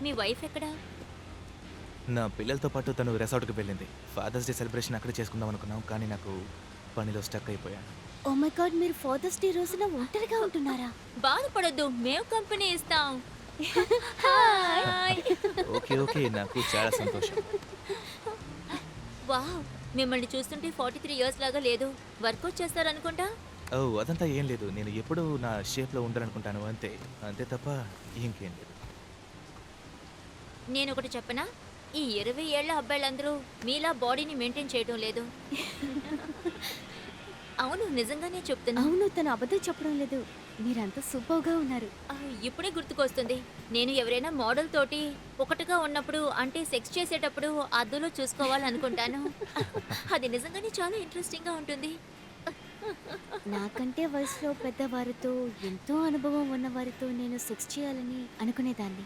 మీ wife ఎక్కడా? నా పిల్లలతో పాటు తను రిసార్ట్‌కి వెళ్ళింది. ఫాదర్స్ డే సెలబ్రేషన్ అక్కడే చేసుకుందాం అనుకున్నాం. కానీ నాకు పనిలో స్టక్ అయిపోయాను. Oh my god! మీరు ఫాదర్స్ డే రోజున ఒంటరిగా ఉంటున్నారా? బాధపడొద్దు, మేము కంపెనీ ఇస్తాం. హాయ్! హాయ్! ఓకే. ఓకే. నాకు చాలా సంతోషం. వావ్! మిమ్మల్ని చూస్తుంటే 43 ఇయర్స్ లాగా లేదు. వర్కౌట్ చేస్తారనుకుంటా? ఓహ్! అదంతా ఏం లేదు. నేను ఎప్పుడూ నా షేప్‌లో ఉండాలనుకుంటాను అంతే. అంతే తప్ప ఇంకేం లేదు. నేనొకటి చెప్పనా? ఈ 20 ఏళ్ల అబ్బాయిలందరూ మీలా బాడీని మెయింటైన్ చేయడం లేదు. అవును, నిజంగానే చెప్తున్నా. అవును, తను అబద్ధం చెప్పడం లేదు. మీరంతా సూపర్‌గా ఉన్నారు. ఇప్పుడే గుర్తుకొస్తుంది. నేను ఎవరైనా మోడల్ తోటి ఒకటిగా ఉన్నప్పుడు, అంటే సెక్స్ చేసేటప్పుడు అద్దంలో చూసుకోవాలనుకుంటాను. అది నిజంగానే చాలా ఇంట్రెస్టింగ్‌గా ఉంటుంది. నాకంటే వయసులో పెద్దవారితో, ఎంతో అనుభవం ఉన్నవారితో నేను సెక్స్ చేయాలని అనుకునేదాన్ని.